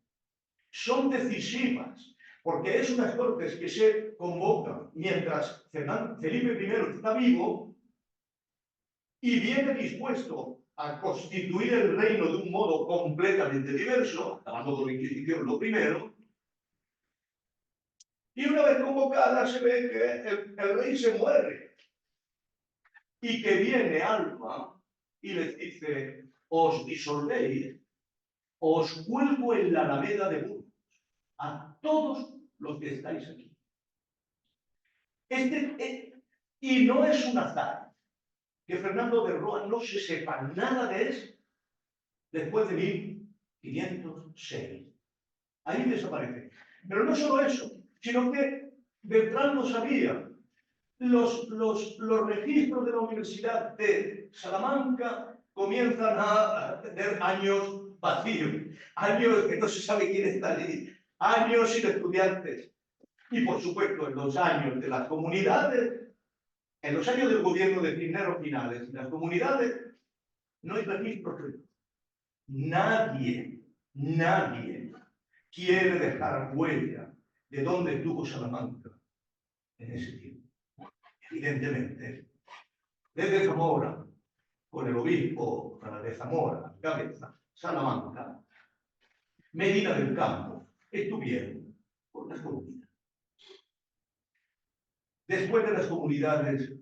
son decisivas, porque es unas Cortes que se convocan mientras Felipe I está vivo y viene dispuesto a constituir el reino de un modo completamente diverso, acabando con la Inquisición lo primero, y una vez convocada se ve que el rey se muere y que viene Alba y les dice: os disolvéis, os cuelgo en la Alameda de Burgos a todos los que estáis aquí. Y no es un azar que Fernando de Roa no se sepa nada de eso después de 1506. Ahí desaparece. Pero no solo eso, sino que Beltrán lo sabía. Los registros de la Universidad de Salamanca comienzan a tener años vacíos, años que no se sabe quién está allí, años sin estudiantes. Y por supuesto, en los años de las comunidades, en los años del gobierno de Cisneros finales, en las comunidades no hay registros. Nadie quiere dejar huella de dónde estuvo Salamanca en ese tiempo. Evidentemente, desde Zamora, con el obispo de Zamora, cabeza, Salamanca, Medina del Campo, estuvieron por las comunidades. Después de las comunidades,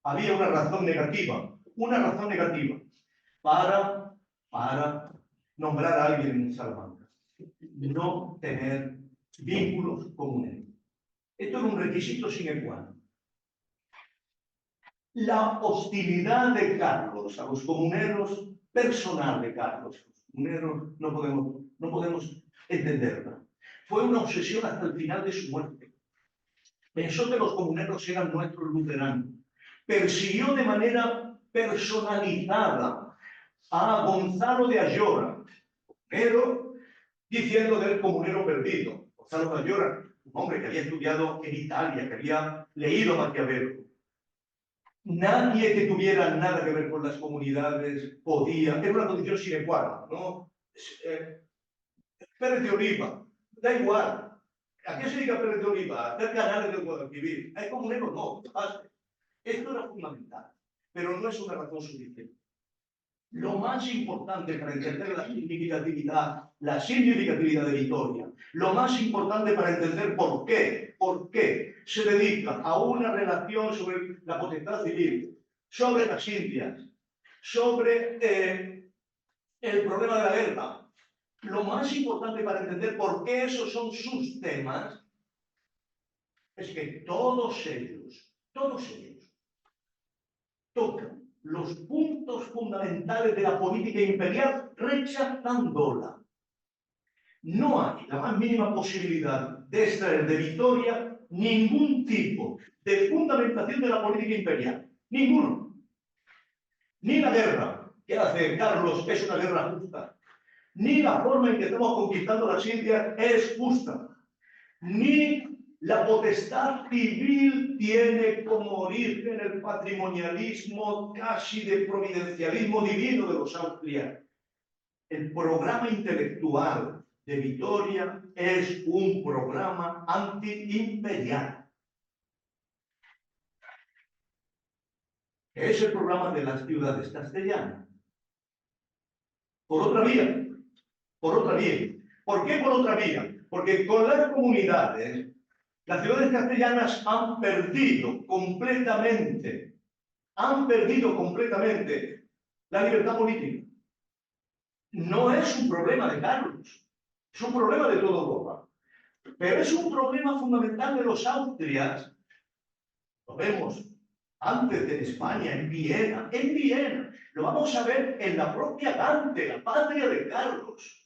había una razón negativa para nombrar a alguien en Salamanca: no tener vínculos comunes. Esto era un requisito sine qua non. La hostilidad de Carlos a los comuneros, personal de Carlos, los comuneros no podemos entenderla. Fue una obsesión hasta el final de su muerte. Pensó que los comuneros eran nuestros luteranos. Persiguió de manera personalizada a Gonzalo de Ayora, pero diciendo del comunero perdido. Gonzalo de Ayora, un hombre que había estudiado en Italia, que había leído Maquiavelo. nadie que tuviera nada que ver con las comunidades podía, era una condición sine qua non, ¿no? Pérez de Oliva, da igual. ¿A qué se dedica Pérez de Oliva? A hacer canales del Guadalquivir. Hay comuneros, no, basta. Esto era fundamental, pero no es una razón suficiente. Lo más importante para entender la significatividad de Vitoria, lo más importante para entender por qué se dedica a una relación sobre la potestad civil, sobre las Indias, sobre el problema de la guerra, lo más importante para entender por qué esos son sus temas, es que todos ellos tocan los puntos fundamentales de la política imperial rechazándola. No hay la más mínima posibilidad de extraer de Vitoria ningún tipo de fundamentación de la política imperial. Ninguno. Ni la guerra que hace Carlos es una guerra justa. Ni la forma en que estamos conquistando las Indias es justa. Ni la potestad civil tiene como origen el patrimonialismo casi de providencialismo divino de los austriacos. El programa intelectual de Vitoria es un programa antiimperial. Es el programa de las ciudades castellanas. Por otra vía. ¿Por qué por otra vía? Porque con las comunidades, las ciudades castellanas han perdido completamente la libertad política. No es un problema de Carlos, es un problema de toda Europa. Pero es un problema fundamental de los austrias. Lo vemos antes en España, en Viena. Lo vamos a ver en la propia Gante, la patria de Carlos.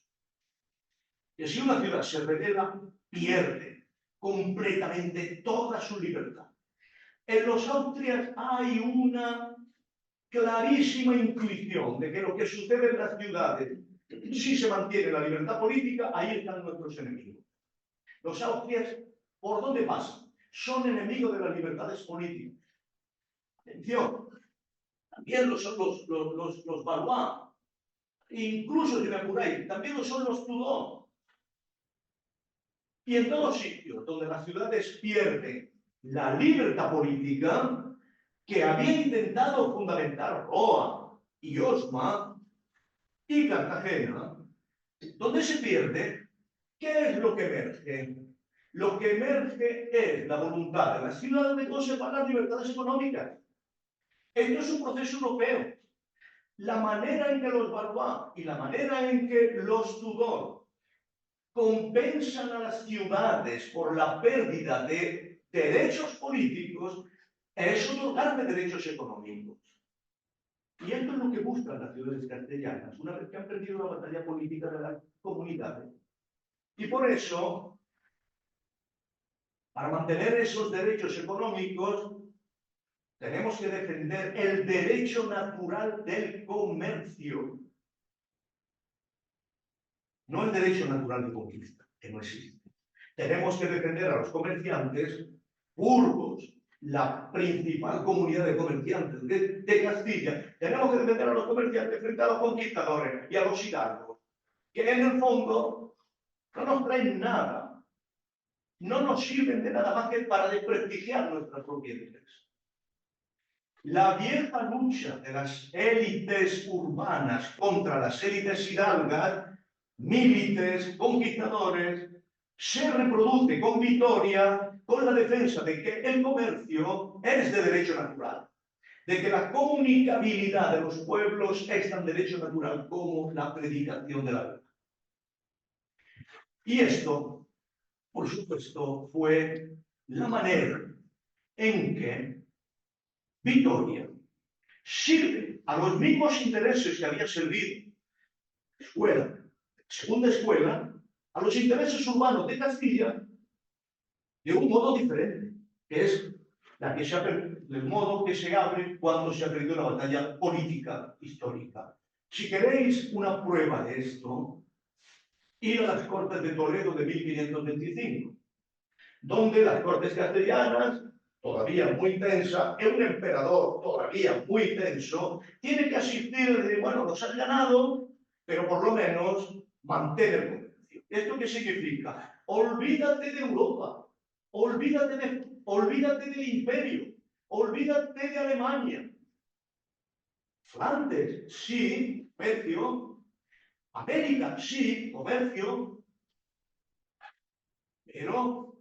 Y si una ciudad se revela, pierde completamente toda su libertad. En los austrias hay una clarísima intuición de que lo que sucede en las ciudades, si se mantiene la libertad política, ahí están nuestros enemigos. Los austrias, ¿por dónde pasan? Son enemigos de las libertades políticas. Atención, también lo son los Valois, incluso si me apuráis, también lo son los Tudor. Y en todos sitios donde las ciudades pierden la libertad política que había intentado fundamentar Roa y Osma y Cartagena, donde se pierde, ¿qué es lo que emerge? Lo que emerge es la voluntad de las ciudades de conservar las libertades económicas. Esto es un proceso europeo. La manera en que los Valois y la manera en que los Tudor compensan a las ciudades por la pérdida de derechos políticos es otorgarle derechos económicos. Y esto es lo que buscan las ciudades castellanas, una vez que han perdido la batalla política de las comunidades. Y por eso, para mantener esos derechos económicos, tenemos que defender el derecho natural del comercio. No el derecho natural de conquista, que no existe. Tenemos que defender a los comerciantes. Burgos, la principal comunidad de comerciantes de Castilla, tenemos que defender a los comerciantes frente a los conquistadores y a los hidalgos, que en el fondo no nos traen nada, no nos sirven de nada más que para desprestigiar nuestras propiedades. La vieja lucha de las élites urbanas contra las élites hidalgas, milites, conquistadores, se reproduce con Vitoria con la defensa de que el comercio es de derecho natural, de que la comunicabilidad de los pueblos es tan derecho natural como la predicación de la verdad. Y esto, por supuesto, fue la manera en que Vitoria sirve a los mismos intereses que había servido escuela, segunda escuela, a los intereses urbanos de Castilla de un modo diferente, que es el modo que se abre cuando se ha perdido la batalla política histórica. Si queréis una prueba de esto, ir a las Cortes de Toledo de 1525, donde las Cortes castellanas todavía muy tensa, y un emperador todavía muy tenso, tiene que asistir y decir, bueno, nos has ganado, pero por lo menos mantén el comercio. ¿Esto qué significa? Olvídate de Europa, olvídate del imperio, olvídate de Alemania. Flandes, sí, comercio. América, sí, comercio. Pero,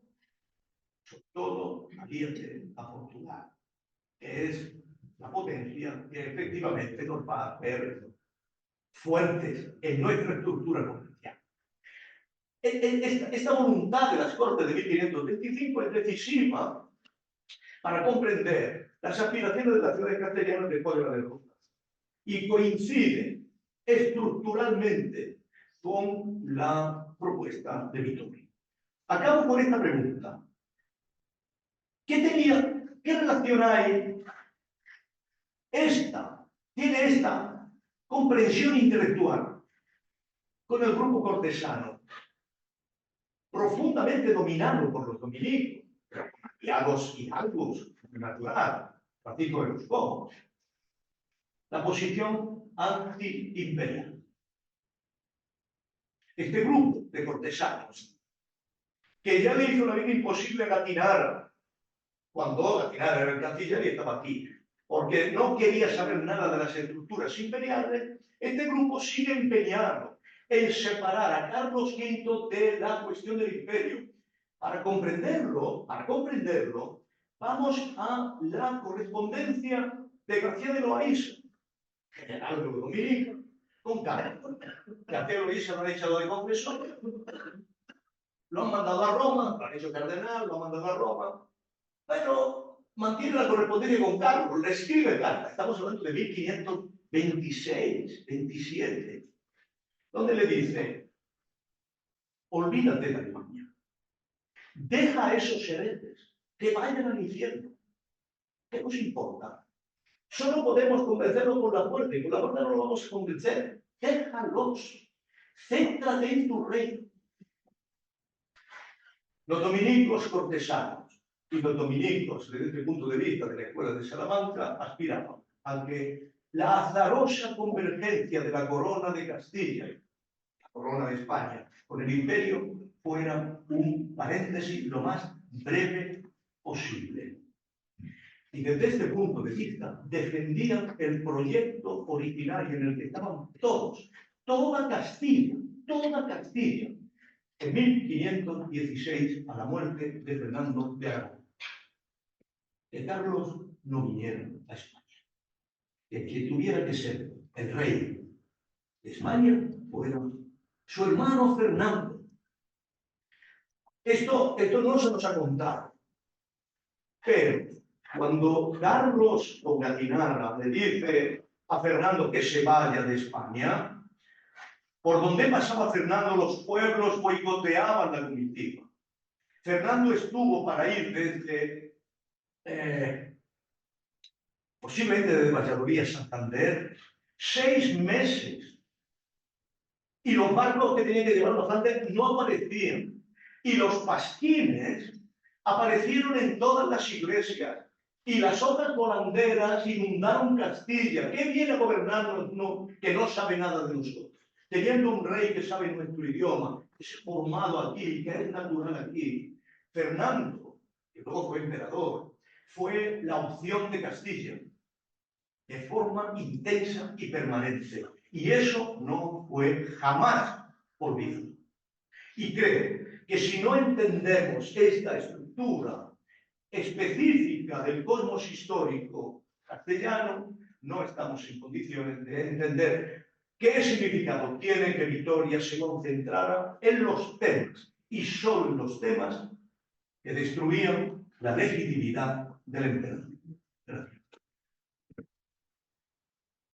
sobre todo, aliente a Portugal, que es la potencia que efectivamente nos va a hacer fuertes en nuestra estructura comercial. Esta voluntad de las Cortes de 1525 es decisiva para comprender las aspiraciones de la ciudad de castellanos después de la derrota y coincide estructuralmente con la propuesta de Vittorio. Acabo con esta pregunta. ¿Qué relación hay tiene esta comprensión intelectual con el grupo cortesano, profundamente dominado por los dominicos, pero con aliados hidalgos, natural, Francisco de los Cobos? La posición anti-imperial. Este grupo de cortesanos, que ya le hizo la vida imposible a Gattinara, cuando Gattinara era el canciller y estaba aquí, porque no quería saber nada de las estructuras imperiales, este grupo sigue empeñado en separar a Carlos V de la cuestión del imperio. Para comprenderlo, vamos a la correspondencia de García de Loaiza, general de Dominico, con Carlos. García de Loaiza lo han echado de confesor, lo han mandado a Roma, lo han hecho cardenal, lo han mandado a Roma, pero mantiene la correspondencia con Carlos, le escribe carta, estamos hablando de 1526, 27, donde le dice, olvídate de Alemania, deja a esos herejes que vayan al infierno, ¿qué nos importa? Solo podemos convencerlos por la fuerza, y por la fuerza no lo vamos a convencer, déjalos, céntrate en tu reino. Los dominicos cortesanos y los dominicos, desde este punto de vista de la Escuela de Salamanca, aspiraban a que la azarosa convergencia de la corona de Castilla, la corona de España, con el imperio, fuera un paréntesis lo más breve posible. Y desde este punto de vista, defendían el proyecto originario en el que estaban todos, toda Castilla, en 1516, a la muerte de Fernando de Aragón. Que Carlos no viniera a España. Que quien tuviera que ser el rey de España fuera su hermano Fernando. Esto no se nos ha contado. Pero cuando Carlos con Gattinara le dice a Fernando que se vaya de España, por donde pasaba Fernando, los pueblos boicoteaban la comitiva. Fernando estuvo para ir desde, posiblemente desde Valladolid a Santander, 6 meses. Y los barcos que tenían que llevar los Andes no aparecían. Y los pasquines aparecieron en todas las iglesias. Y las hojas volanderas inundaron Castilla. ¿Qué viene a gobernarnos que no sabe nada de nosotros? Teniendo un rey que sabe nuestro idioma, que es formado aquí, que es natural aquí. Fernando, que luego fue emperador, fue la opción de Castilla, de forma intensa y permanente. Y eso no fue jamás olvidado. Y creo que si no entendemos esta estructura específica del cosmos histórico castellano, no estamos en condiciones de entender qué significado tiene que Vitoria se concentrara en los temas, y solo en los temas que destruían la legitimidad del emperador.